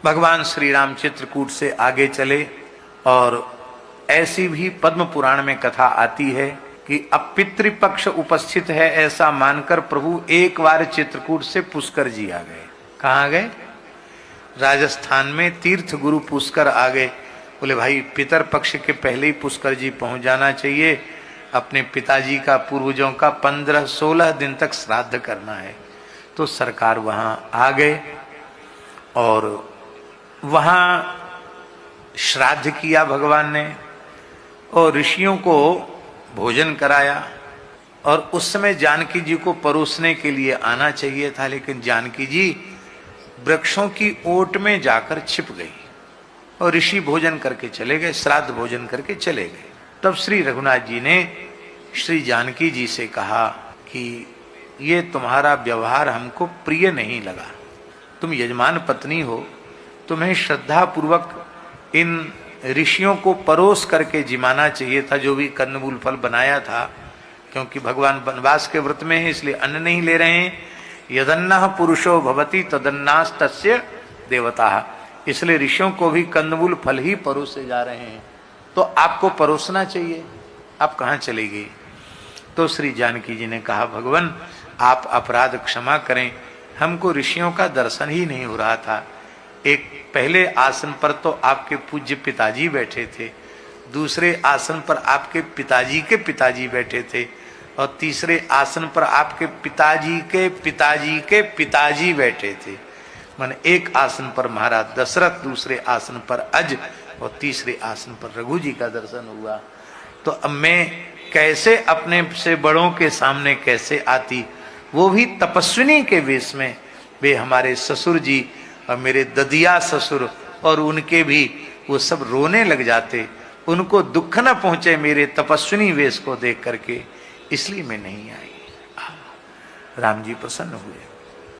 भगवान श्री राम चित्रकूट से आगे चले और ऐसी भी पद्म पुराण में कथा आती है कि अब पितृपक्ष उपस्थित है ऐसा मानकर प्रभु एक बार चित्रकूट से पुष्कर जी आ गए। कहाँ गए? राजस्थान में तीर्थ गुरु पुष्कर आ गए। बोले भाई पितर पक्ष के पहले ही पुष्कर जी पहुंच जाना चाहिए, अपने पिताजी का पूर्वजों का 15-16 दिन तक श्राद्ध करना है। तो सरकार वहां आ गए और वहां श्राद्ध किया भगवान ने और ऋषियों को भोजन कराया। और उस समय जानकी जी को परोसने के लिए आना चाहिए था, लेकिन जानकी जी वृक्षों की ओट में जाकर छिप गई और ऋषि भोजन करके चले गए, श्राद्ध भोजन करके चले गए। तब श्री रघुनाथ जी ने श्री जानकी जी से कहा कि ये तुम्हारा व्यवहार हमको प्रिय नहीं लगा। तुम यजमान पत्नी हो, तुम्हें श्रद्धा पूर्वक इन ऋषियों को परोस करके जिमाना चाहिए था, जो भी कंदमूल फल बनाया था। क्योंकि भगवान वनवास के व्रत में है इसलिए अन्न नहीं ले रहे हैं। यदन्नः पुरुषो भवति तदन्नास्तस्य देवता, इसलिए ऋषियों को भी कंदमूल फल ही परोसे जा रहे हैं। तो आपको परोसना चाहिए, आप कहाँ चली गई? तो श्री जानकी जी ने कहा भगवान आप अपराध क्षमा करें, हमको ऋषियों का दर्शन ही नहीं हो रहा था। एक पहले आसन पर तो आपके पूज्य पिताजी बैठे थे, दूसरे आसन पर आपके पिताजी के पिताजी बैठे थे और तीसरे आसन पर आपके पिताजी के पिताजी के पिताजी बैठे थे। माने एक आसन पर महाराज दशरथ, दूसरे आसन पर अज और तीसरे आसन पर रघु जी का दर्शन हुआ। तो अब मैं कैसे अपने से बड़ों के सामने कैसे आती, वो भी तपस्विनी के वेश में। वे हमारे ससुर जी और मेरे ददिया ससुर और उनके भी वो सब रोने लग जाते, उनको दुख न पहुंचे मेरे तपस्विनी वेश को देख करके, इसलिए मैं नहीं आई। राम जी प्रसन्न हुए।